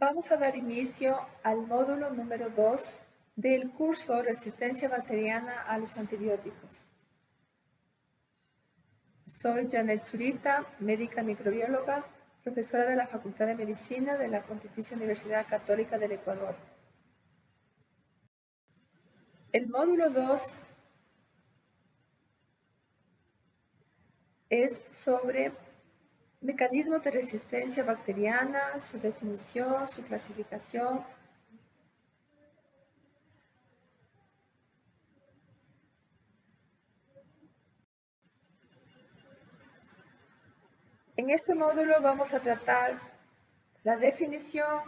Vamos a dar inicio al módulo número 2 del curso Resistencia Bacteriana a los Antibióticos. Soy Janet Zurita, médica microbióloga, profesora de la Facultad de Medicina de la Pontificia Universidad Católica del Ecuador. El módulo 2 es sobre mecanismos de resistencia bacteriana, su definición, su clasificación. En este módulo vamos a tratar la definición,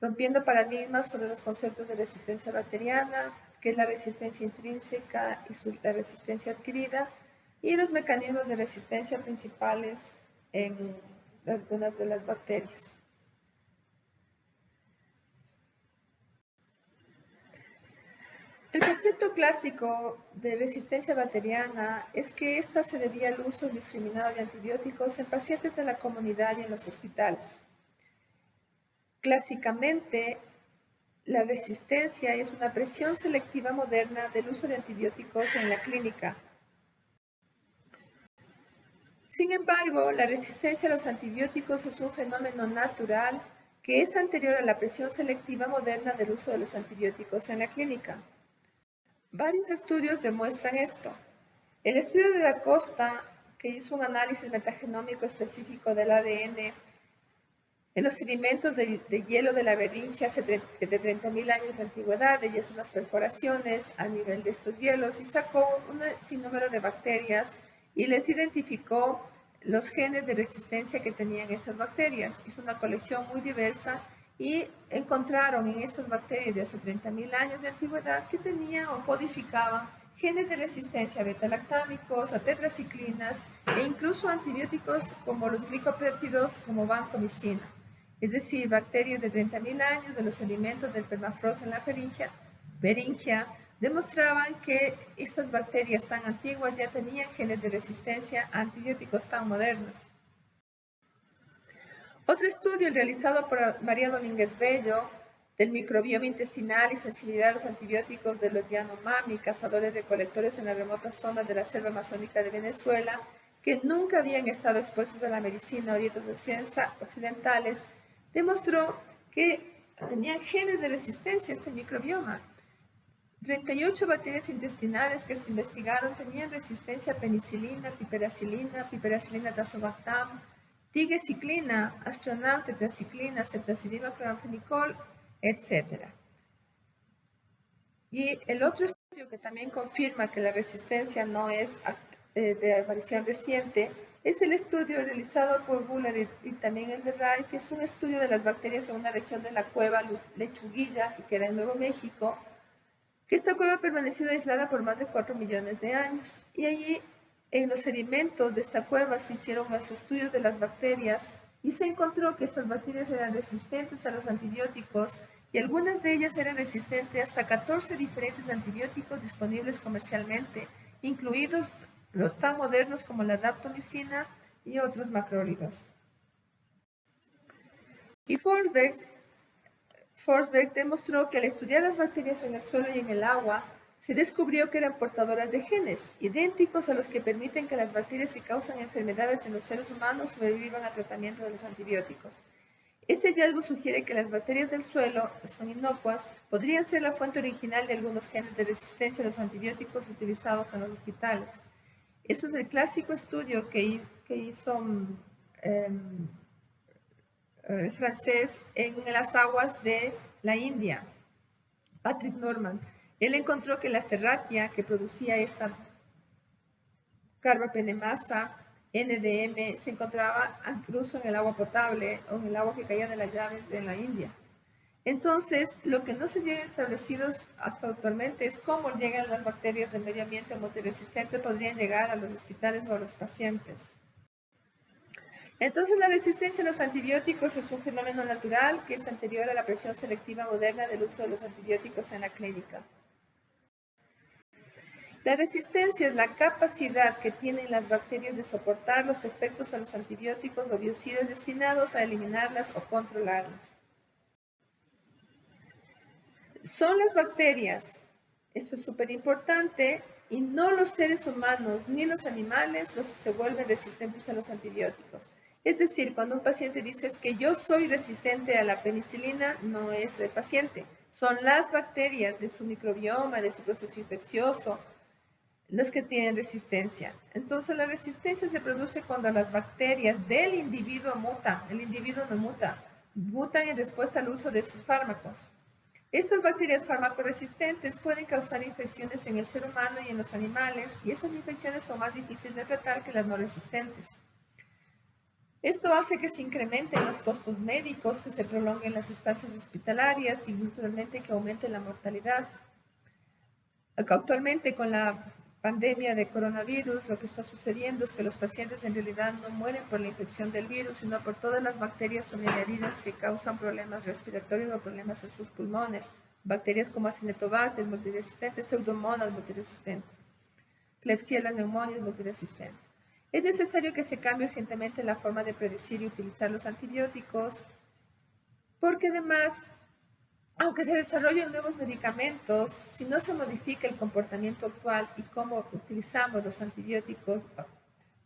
rompiendo paradigmas sobre los conceptos de resistencia bacteriana, que es la resistencia intrínseca y la resistencia adquirida, y los mecanismos de resistencia principales en algunas de las bacterias. El concepto clásico de resistencia bacteriana es que ésta se debía al uso indiscriminado de antibióticos en pacientes de la comunidad y en los hospitales. Clásicamente, la resistencia es una presión selectiva moderna del uso de antibióticos en la clínica. Sin embargo, la resistencia a los antibióticos es un fenómeno natural que es anterior a la presión selectiva moderna del uso de los antibióticos en la clínica. Varios estudios demuestran esto. El estudio de Da Costa, que hizo un análisis metagenómico específico del ADN en los sedimentos de hielo de la Beringia de 30.000 años de antigüedad, y hizo unas perforaciones a nivel de estos hielos y sacó un sinnúmero de bacterias y les identificó los genes de resistencia que tenían estas bacterias. Hizo una colección muy diversa y encontraron en estas bacterias de hace 30.000 años de antigüedad que tenían o codificaban genes de resistencia a beta-lactámicos, a tetraciclinas e incluso antibióticos como los glicopéptidos como vancomicina. Es decir, bacterias de 30.000 años de los sedimentos del permafrost en la Beringia demostraban que estas bacterias tan antiguas ya tenían genes de resistencia a antibióticos tan modernos. Otro estudio realizado por María Domínguez Bello del microbioma intestinal y sensibilidad a los antibióticos de los Yanomami, cazadores-recolectores en las remotas zonas de la selva amazónica de Venezuela, que nunca habían estado expuestos a la medicina o dietas occidentales, demostró que tenían genes de resistencia a este microbioma. 38 bacterias intestinales que se investigaron tenían resistencia a penicilina, piperacilina tazobactam, tigeciclina, astronam, tetraciclina, ceftazidima, cloramfenicol, etc. Y el otro estudio que también confirma que la resistencia no es de aparición reciente es el estudio realizado por Buller y también el de Ray, que es un estudio de las bacterias en una región de la cueva Lechuguilla, que queda en Nuevo México, que esta cueva ha permanecido aislada por más de 4 millones de años. Y allí, en los sedimentos de esta cueva, se hicieron los estudios de las bacterias y se encontró que estas bacterias eran resistentes a los antibióticos y algunas de ellas eran resistentes hasta 14 diferentes antibióticos disponibles comercialmente, incluidos los tan modernos como la daptomicina y otros macrólidos. Y Forsbeck demostró que al estudiar las bacterias en el suelo y en el agua, se descubrió que eran portadoras de genes idénticos a los que permiten que las bacterias que causan enfermedades en los seres humanos sobrevivan al tratamiento de los antibióticos. Este hallazgo sugiere que las bacterias del suelo, que son inocuas, podrían ser la fuente original de algunos genes de resistencia a los antibióticos utilizados en los hospitales. Eso es el clásico estudio que hizo el francés en las aguas de la India, Patrice Norman. Él encontró que la serratia que producía esta carbapenemasa NDM se encontraba incluso en el agua potable o en el agua que caía de las llaves de la India. Entonces, lo que no se llega establecidos hasta actualmente es cómo llegan las bacterias del medio ambiente multiresistentes, podrían llegar a los hospitales o a los pacientes. Entonces, la resistencia a los antibióticos es un fenómeno natural que es anterior a la presión selectiva moderna del uso de los antibióticos en la clínica. La resistencia es la capacidad que tienen las bacterias de soportar los efectos a los antibióticos o biocidas destinados a eliminarlas o controlarlas. Son las bacterias, esto es súper importante, y no los seres humanos ni los animales los que se vuelven resistentes a los antibióticos. Es decir, cuando un paciente dice es que yo soy resistente a la penicilina, no es el paciente, son las bacterias de su microbioma, de su proceso infeccioso, los que tienen resistencia. Entonces la resistencia se produce cuando las bacterias del individuo mutan, el individuo no muta, mutan en respuesta al uso de sus fármacos. Estas bacterias farmacoresistentes pueden causar infecciones en el ser humano y en los animales, y esas infecciones son más difíciles de tratar que las no resistentes. Esto hace que se incrementen los costos médicos, que se prolonguen las estancias hospitalarias y naturalmente que aumente la mortalidad. Actualmente, con la pandemia de coronavirus, lo que está sucediendo es que los pacientes en realidad no mueren por la infección del virus, sino por todas las bacterias subsidiarias que causan problemas respiratorios o problemas en sus pulmones. Bacterias como Acinetobacter multiresistentes, Pseudomonas multiresistentes, Klebsiella pneumoniae multiresistentes. Es necesario que se cambie urgentemente la forma de predecir y utilizar los antibióticos, porque además, aunque se desarrollen nuevos medicamentos, si no se modifica el comportamiento actual y cómo utilizamos los antibióticos,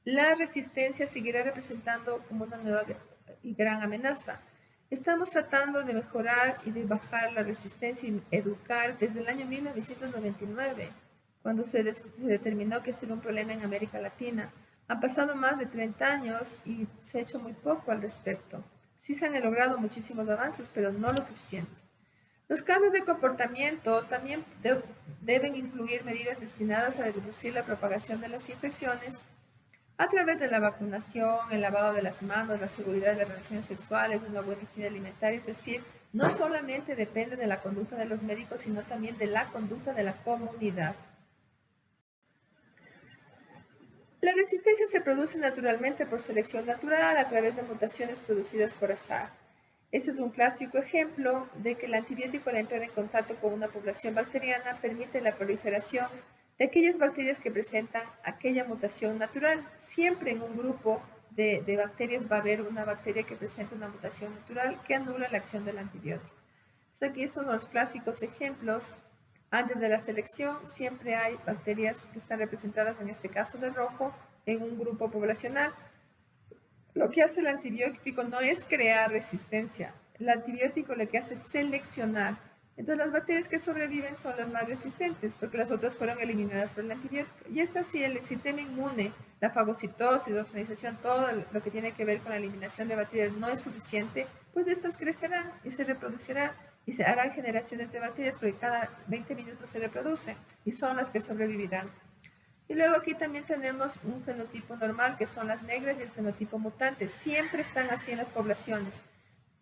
la resistencia seguirá representando como una nueva y gran amenaza. Estamos tratando de mejorar y de bajar la resistencia y educar desde el año 1999, cuando se determinó que este era un problema en América Latina. Han pasado más de 30 años y se ha hecho muy poco al respecto. Sí se han logrado muchísimos avances, pero no lo suficiente. Los cambios de comportamiento también deben incluir medidas destinadas a reducir la propagación de las infecciones a través de la vacunación, el lavado de las manos, la seguridad de las relaciones sexuales, una buena higiene alimentaria, es decir, no solamente depende de la conducta de los médicos, sino también de la conducta de la comunidad. La resistencia se produce naturalmente por selección natural a través de mutaciones producidas por azar. Este es un clásico ejemplo de que el antibiótico al entrar en contacto con una población bacteriana permite la proliferación de aquellas bacterias que presentan aquella mutación natural. Siempre en un grupo de bacterias va a haber una bacteria que presenta una mutación natural que anula la acción del antibiótico. Entonces aquí son los clásicos ejemplos. Antes de la selección siempre hay bacterias que están representadas, en este caso de rojo, en un grupo poblacional. Lo que hace el antibiótico no es crear resistencia. El antibiótico lo que hace es seleccionar. Entonces las bacterias que sobreviven son las más resistentes porque las otras fueron eliminadas por el antibiótico. Y esta sí, el sistema inmune, la fagocitosis, la organización, todo lo que tiene que ver con la eliminación de bacterias no es suficiente, pues estas crecerán y se reproducirán y se harán generaciones de bacterias porque cada 20 minutos se reproducen y son las que sobrevivirán. Y luego aquí también tenemos un fenotipo normal, que son las negras, y el fenotipo mutante. Siempre están así en las poblaciones.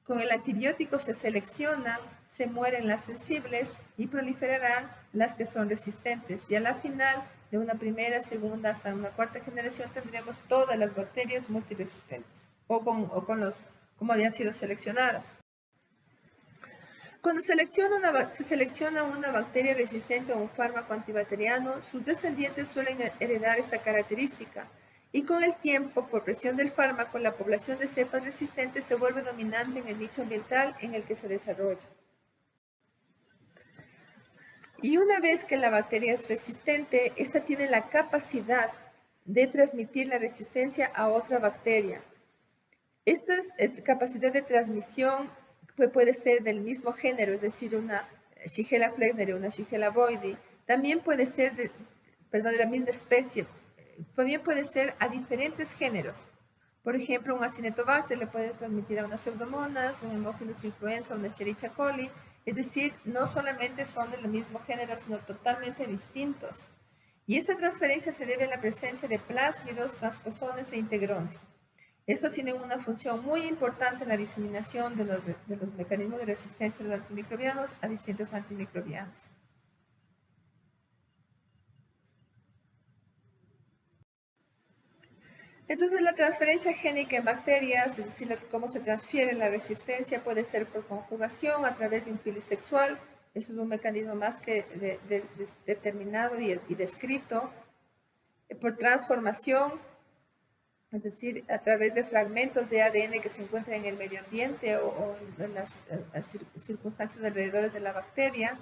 Con el antibiótico se seleccionan, se mueren las sensibles y proliferarán las que son resistentes. Y a la final, de una primera, segunda hasta una cuarta generación, tendremos todas las bacterias multiresistentes o como hayan sido seleccionadas. Cuando se selecciona una bacteria resistente a un fármaco antibacteriano, sus descendientes suelen heredar esta característica, y con el tiempo, por presión del fármaco, la población de cepas resistentes se vuelve dominante en el nicho ambiental en el que se desarrolla. Y una vez que la bacteria es resistente, esta tiene la capacidad de transmitir la resistencia a otra bacteria. Esta capacidad de transmisión puede ser del mismo género, es decir, una Shigella flexneri o una Shigella boydii. También puede ser de la misma especie. También puede ser a diferentes géneros. Por ejemplo, un Acinetobacter le puede transmitir a unas Pseudomonas, un Haemophilus influenza, una Escherichia coli. Es decir, no solamente son del mismo género, sino totalmente distintos. Y esta transferencia se debe a la presencia de plásmidos, transposones e integrones. Estos tienen una función muy importante en la diseminación de los mecanismos de resistencia de los antimicrobianos a distintos antimicrobianos. Entonces, la transferencia génica en bacterias, es decir, cómo se transfiere la resistencia, puede ser por conjugación a través de un pili sexual. Eso es un mecanismo más que determinado y descrito. Por transformación, es decir, a través de fragmentos de ADN que se encuentran en el medio ambiente o en las circunstancias alrededor de la bacteria,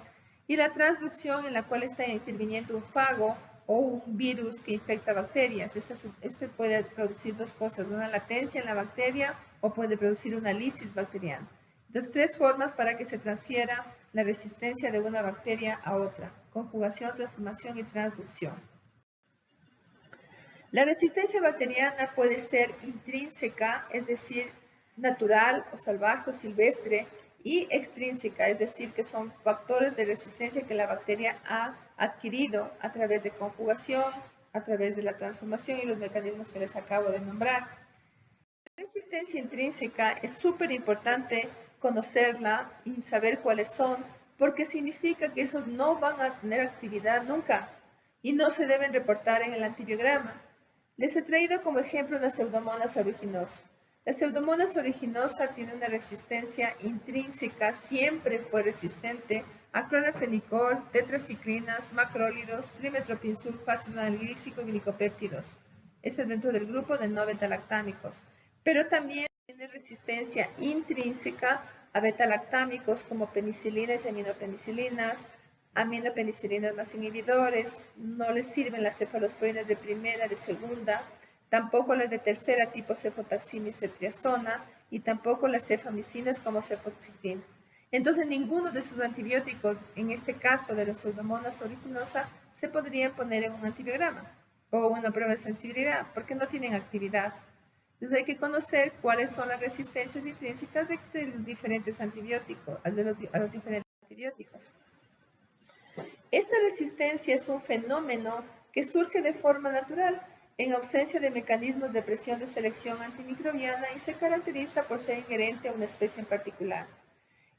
y la transducción en la cual está interviniendo un fago o un virus que infecta bacterias. Este puede producir dos cosas, una latencia en la bacteria o puede producir una lisis bacteriana. Entonces, tres formas para que se transfiera la resistencia de una bacteria a otra: conjugación, transformación y transducción. La resistencia bacteriana puede ser intrínseca, es decir, natural o salvaje o silvestre, y extrínseca, es decir, que son factores de resistencia que la bacteria ha adquirido a través de conjugación, a través de la transformación y los mecanismos que les acabo de nombrar. La resistencia intrínseca es súper importante conocerla y saber cuáles son, porque significa que esos no van a tener actividad nunca y no se deben reportar en el antibiograma. Les he traído como ejemplo una Pseudomonas aeruginosa. La Pseudomonas aeruginosa tiene una resistencia intrínseca, siempre fue resistente a clorfenicol, tetraciclinas, macrólidos, trimetopinsulfa, ácido anhidrícico y glicopéptidos. Eso es dentro del grupo de no betalactámicos. Pero también tiene resistencia intrínseca a betalactámicos como penicilinas y aminopenicilinas más inhibidores. No les sirven las cefalosporinas de primera, de segunda, tampoco las de tercera tipo cefotaxima y cetriazona, y tampoco las cefamicinas como cefoxitin. Entonces, ninguno de esos antibióticos, en este caso de la Pseudomonas aeruginosa, se podrían poner en un antibiograma o una prueba de sensibilidad, porque no tienen actividad. Entonces hay que conocer cuáles son las resistencias intrínsecas de los diferentes antibióticos, a los diferentes antibióticos. Esta resistencia es un fenómeno que surge de forma natural, en ausencia de mecanismos de presión de selección antimicrobiana, y se caracteriza por ser inherente a una especie en particular.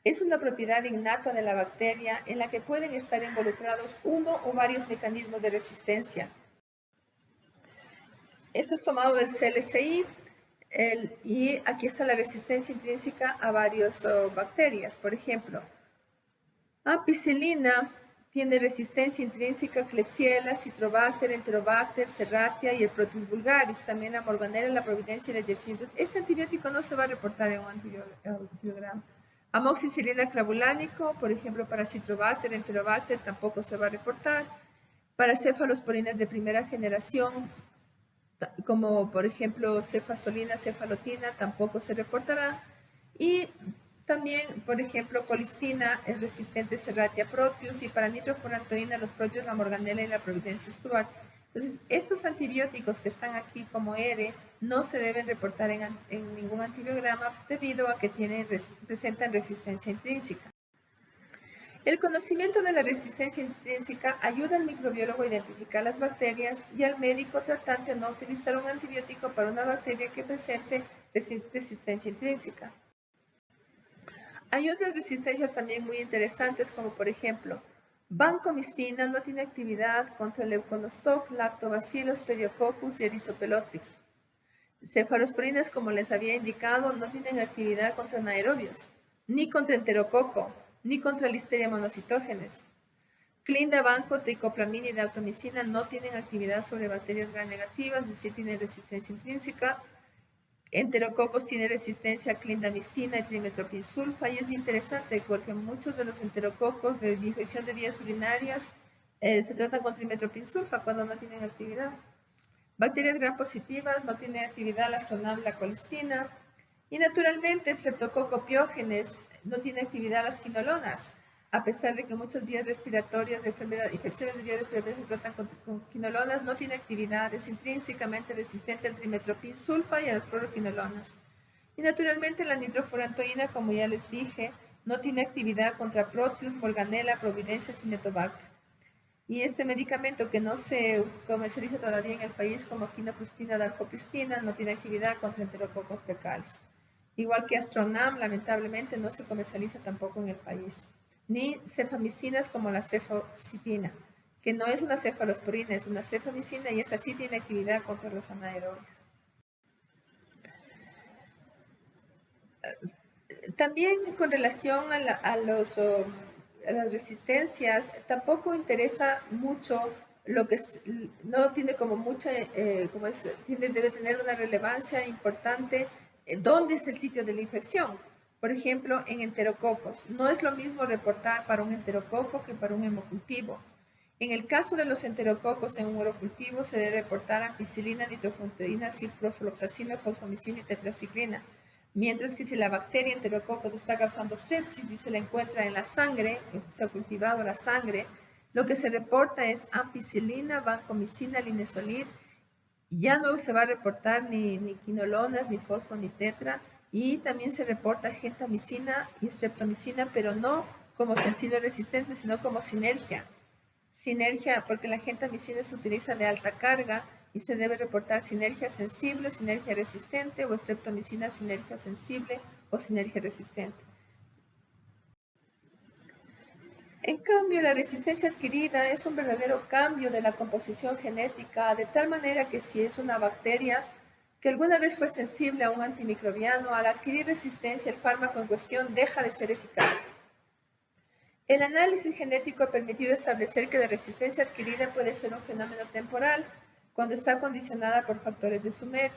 Es una propiedad innata de la bacteria en la que pueden estar involucrados uno o varios mecanismos de resistencia. Esto es tomado del CLCI, y aquí está la resistencia intrínseca a varias bacterias. Por ejemplo, ampicilina tiene resistencia intrínseca a Klebsiella, Citrobacter, Enterobacter, Serratia y el Proteus vulgaris, también la Morganella, la Providencia y la Yersinia. Este antibiótico no se va a reportar en un antibiograma. Amoxicilina clavulánico, por ejemplo, para Citrobacter, Enterobacter, tampoco se va a reportar. Para cefalosporinas de primera generación, como por ejemplo cefazolina, cefalotina, tampoco se reportará. Y también, por ejemplo, colistina es resistente a Serratia proteus, y para nitrofurantoína los proteus, la Morganella y la Providencia Stuart. Entonces, estos antibióticos que están aquí como ERE no se deben reportar en ningún antibiograma debido a que presentan resistencia intrínseca. El conocimiento de la resistencia intrínseca ayuda al microbiólogo a identificar las bacterias y al médico tratante a no utilizar un antibiótico para una bacteria que presente resistencia intrínseca. Hay otras resistencias también muy interesantes, como por ejemplo, vancomicina no tiene actividad contra Leuconostoc, Lactobacillus, Pediococcus y Erizopelotrix. Cefalosporinas, como les había indicado, no tienen actividad contra anaerobios, ni contra enterococo, ni contra Listeria monocytogenes. Clinda, banco, teicoplamina y dautomicina no tienen actividad sobre bacterias gram negativas, es decir, tienen resistencia intrínseca. Enterococos tiene resistencia a clindamicina y trimetopinsulfa, y es interesante porque muchos de los enterococos de infección de vías urinarias se tratan con trimetopinsulfa cuando no tienen actividad. Bacterias gram positivas no tienen actividad la Stronam, la colistina, y naturalmente Streptococcus pyogenes no tiene actividad las quinolonas, a pesar de que muchas vías respiratorias de infecciones de vías respiratorias se tratan con quinolonas, no tiene actividad, es intrínsecamente resistente al trimetopinsulfa y a las fluoroquinolonas. Y naturalmente la nitrofurantoína, como ya les dije, no tiene actividad contra Proteus, Morganella, Providencia y Cinetobacter. Y este medicamento, que no se comercializa todavía en el país, como quinopristina, dalcopristina, no tiene actividad contra enterococos fecales. Igual que Astronam, lamentablemente no se comercializa tampoco en el país. Ni cefamicinas como la cefoxitina, que no es una cefalosporina, es una cefamicina, y esa sí tiene actividad contra los anaerobios. También con relación a las resistencias, tampoco interesa mucho lo que no tiene como mucha, debe tener una relevancia importante dónde es el sitio de la infección. Por ejemplo, en enterococos. No es lo mismo reportar para un enterococo que para un hemocultivo. En el caso de los enterococos en un urocultivo se debe reportar ampicilina, nitrofurantoína, ciprofloxacina, fosfomicina y tetraciclina. Mientras que si la bacteria enterococo está causando sepsis y se la encuentra en la sangre, que se ha cultivado la sangre, lo que se reporta es ampicilina, vancomicina, linezolid. Ya no se va a reportar ni quinolonas, ni fosfo, ni tetra. Y también se reporta gentamicina y streptomicina, pero no como sencillo resistente, sino como sinergia. Sinergia, porque la gentamicina se utiliza de alta carga y se debe reportar sinergia sensible, sinergia resistente, o streptomicina sinergia sensible o sinergia resistente. En cambio, la resistencia adquirida es un verdadero cambio de la composición genética, de tal manera que si es una bacteria que alguna vez fue sensible a un antimicrobiano, al adquirir resistencia, el fármaco en cuestión deja de ser eficaz. El análisis genético ha permitido establecer que la resistencia adquirida puede ser un fenómeno temporal cuando está condicionada por factores de su medio.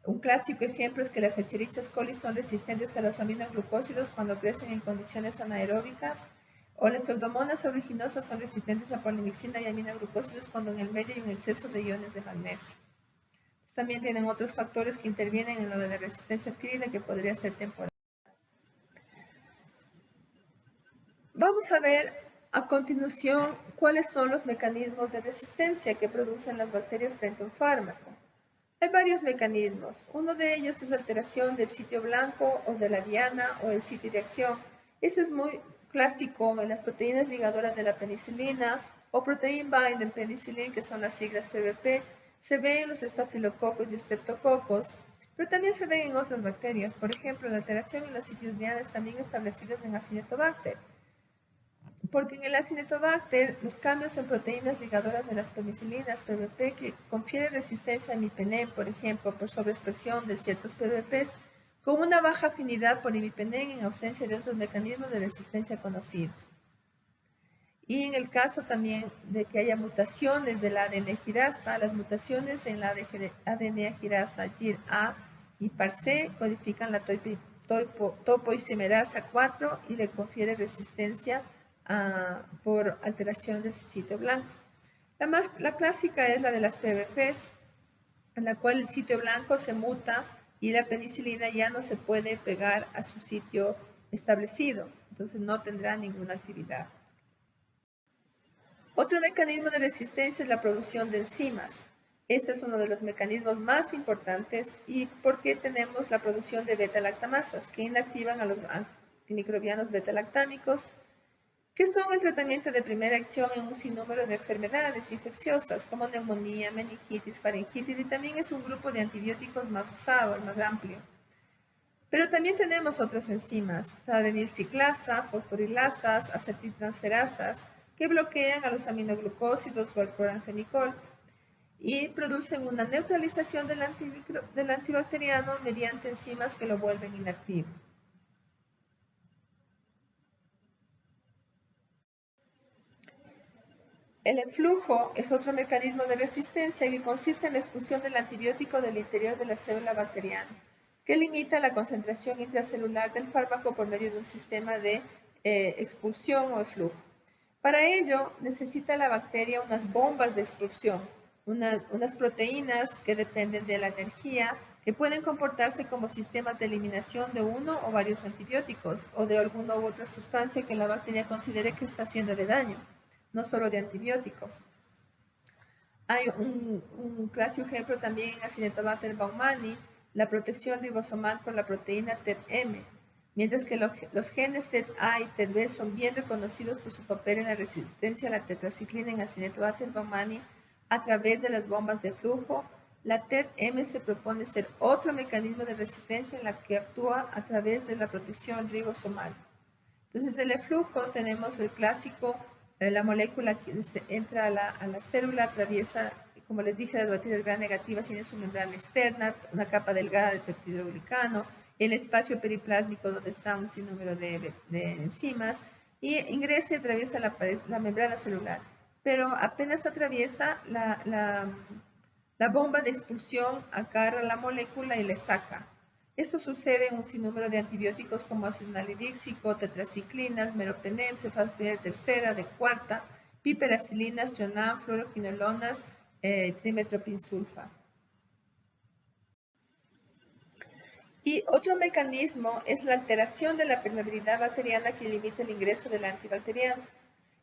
Un clásico ejemplo es que las Escherichia coli son resistentes a los aminoglucósidos cuando crecen en condiciones anaeróbicas, o las pseudomonas aeruginosa son resistentes a polimixina y aminoglucósidos cuando en el medio hay un exceso de iones de magnesio. Pues también tienen otros factores que intervienen en lo de la resistencia adquirida que podría ser temporal. Vamos a ver a continuación cuáles son los mecanismos de resistencia que producen las bacterias frente a un fármaco. Hay varios mecanismos. Uno de ellos es alteración del sitio blanco o de la diana o el sitio de acción. Ese es muy clásico en las proteínas ligadoras de la penicilina o protein binding penicillin, que son las siglas PBP. Se ve en los estafilococos y streptococos, pero también se ve en otras bacterias. Por ejemplo, la alteración en los sitios diana es también establecidas en Acinetobacter. Porque en el Acinetobacter, los cambios en proteínas ligadoras de las penicilinas PBP que confiere resistencia a imipenem, por ejemplo, por sobreexpresión de ciertos PBPs, con una baja afinidad por imipenem en ausencia de otros mecanismos de resistencia conocidos. Y en el caso también de que haya mutaciones de la ADN girasa, las mutaciones en la ADN girasa GIR-A y PAR-C codifican la topoisomerasa 4 y le confiere resistencia por alteración del sitio blanco. La clásica es la de las PBPs, en la cual el sitio blanco se muta y la penicilina ya no se puede pegar a su sitio establecido, entonces no tendrá ninguna actividad. Otro mecanismo de resistencia es la producción de enzimas. Este es uno de los mecanismos más importantes y porque tenemos la producción de beta-lactamasas que inactivan a los antimicrobianos beta-lactámicos, que son el tratamiento de primera acción en un sinnúmero de enfermedades infecciosas como neumonía, meningitis, faringitis, y también es un grupo de antibióticos más usado, el más amplio. Pero también tenemos otras enzimas, adenilciclasa, fosforilasas, acetiltransferasas, que bloquean a los aminoglucósidos o al cloranfenicol y producen una neutralización del antibacteriano mediante enzimas que lo vuelven inactivo. El eflujo es otro mecanismo de resistencia que consiste en la expulsión del antibiótico del interior de la célula bacteriana, que limita la concentración intracelular del fármaco por medio de un sistema de expulsión o eflujo. Para ello, necesita la bacteria unas bombas de expulsión, unas proteínas que dependen de la energía, que pueden comportarse como sistemas de eliminación de uno o varios antibióticos o de alguna u otra sustancia que la bacteria considere que está haciéndole daño, no solo de antibióticos. Hay un clásico ejemplo también en Acinetobacter baumannii, la protección ribosomal por la proteína TET-M, mientras que los genes TET-A y TET-B son bien reconocidos por su papel en la resistencia a la tetraciclina en Acinetobacter baumannii a través de las bombas de flujo. La TET-M se propone ser otro mecanismo de resistencia en la que actúa a través de la protección ribosomal. Entonces, en el flujo tenemos el clásico, la molécula que entra a la célula, atraviesa, como les dije, las bacterias gram negativas tienen su membrana externa, una capa delgada de peptidoglicano, el espacio periplásmico donde está un sinnúmero de enzimas, y ingresa y atraviesa la membrana celular. pero apenas atraviesa la bomba de expulsión, agarra la molécula y le saca. Esto sucede en un sinnúmero de antibióticos como ácido nalidíxico, tetraciclinas, meropenem, cefaloprimida de tercera, de cuarta, piperacilinas, jonam, fluoroquinolonas, trimetoprim-sulfa. Y otro mecanismo es la alteración de la permeabilidad bacteriana que limita el ingreso del antibacteriano.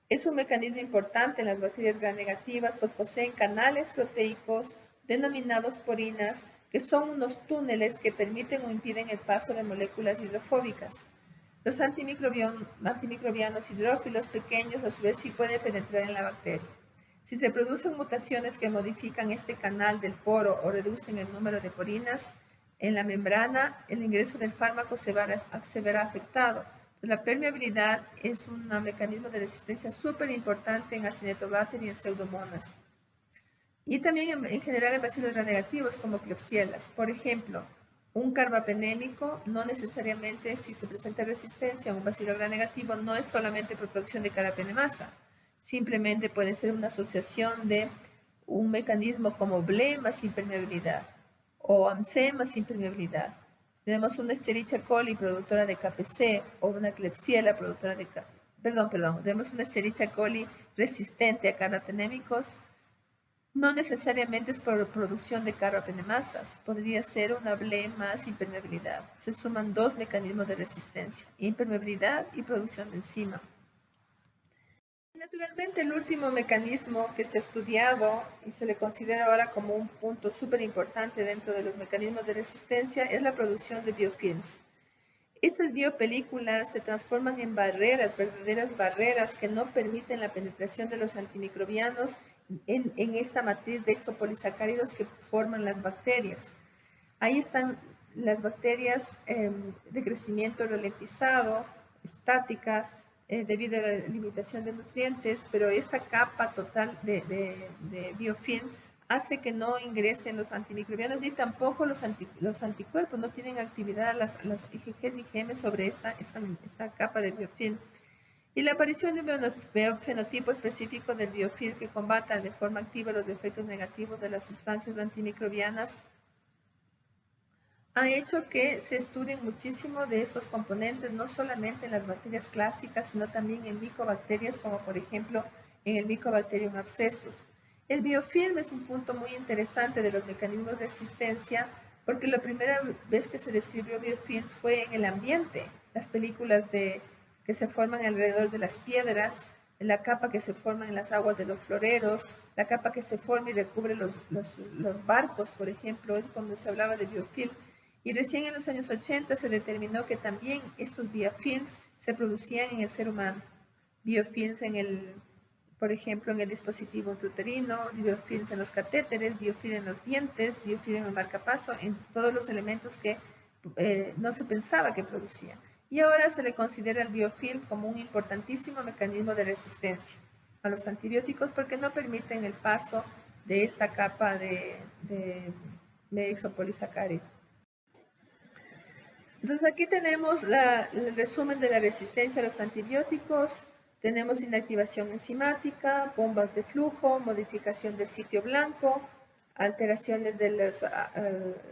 Es un mecanismo importante en las bacterias gram negativas, pues poseen canales proteicos denominados porinas, que son unos túneles que permiten o impiden el paso de moléculas hidrofóbicas. Los antimicrobianos hidrófilos pequeños a su vez sí pueden penetrar en la bacteria. Si se producen mutaciones que modifican este canal del poro o reducen el número de porinas en la membrana, el ingreso del fármaco se verá afectado. La permeabilidad es un mecanismo de resistencia súper importante en Acinetobacter y en Pseudomonas. Y también en general en bacilos gramnegativos como Klebsiellas. Por ejemplo, un carbapenémico no necesariamente, si se presenta resistencia a un bacilo gramnegativo, no es solamente por producción de carapenemasa. Simplemente puede ser una asociación de un mecanismo como BLE más impermeabilidad o AMC más impermeabilidad. Tenemos una Escherichia coli productora de KPC o una Klebsiella productora de tenemos una Escherichia coli resistente a carbapenémicos. No necesariamente es por producción de carbapenemasas, podría ser una BLE más impermeabilidad. Se suman dos mecanismos de resistencia, impermeabilidad y producción de enzima. Naturalmente, el último mecanismo que se ha estudiado y se le considera ahora como un punto súper importante dentro de los mecanismos de resistencia es la producción de biofilms. Estas biopelículas se transforman en barreras, verdaderas barreras que no permiten la penetración de los antimicrobianos en esta matriz de exopolisacáridos que forman las bacterias. Ahí están las bacterias de crecimiento ralentizado, estáticas, debido a la limitación de nutrientes, pero esta capa total de biofilm hace que no ingresen los antimicrobianos ni tampoco los anticuerpos, no tienen actividad las IgGs y IgM sobre esta capa de biofilm. Y la aparición de un fenotipo específico del biofilm que combata de forma activa los efectos negativos de las sustancias antimicrobianas ha hecho que se estudien muchísimo de estos componentes, no solamente en las bacterias clásicas, sino también en micobacterias, como por ejemplo en el Mycobacterium abscessus. El biofilm es un punto muy interesante de los mecanismos de resistencia, porque la primera vez que se describió biofilm fue en el ambiente. Las películas que se forman alrededor de las piedras, la capa que se forma en las aguas de los floreros, la capa que se forma y recubre los barcos, por ejemplo, es cuando se hablaba de biofilm. Y recién en los años 80 se determinó que también estos biofilms se producían en el ser humano. Biofilms por ejemplo, en el dispositivo intrauterino, biofilms en los catéteres, biofilm en los dientes, biofilm en el marcapaso, en todos los elementos que no se pensaba que producía. Y ahora se le considera el biofilm como un importantísimo mecanismo de resistencia a los antibióticos porque no permiten el paso de esta capa de exopolisacárido. Entonces aquí tenemos el resumen de la resistencia a los antibióticos. Tenemos inactivación enzimática, bombas de flujo, modificación del sitio blanco, alteraciones de los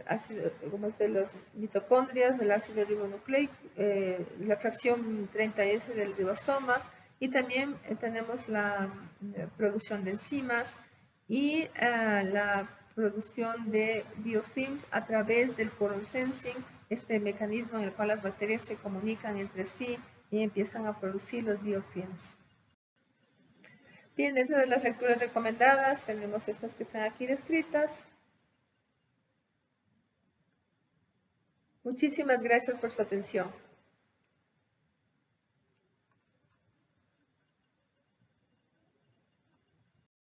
ácidos, de los mitocondrias, del ácido ribonucleico, la fracción 30S del ribosoma, y también tenemos la producción de enzimas y la producción de biofilms a través del porosensing, este mecanismo en el cual las bacterias se comunican entre sí y empiezan a producir los biofilms. Bien, dentro de las lecturas recomendadas tenemos estas que están aquí descritas. Muchísimas gracias por su atención.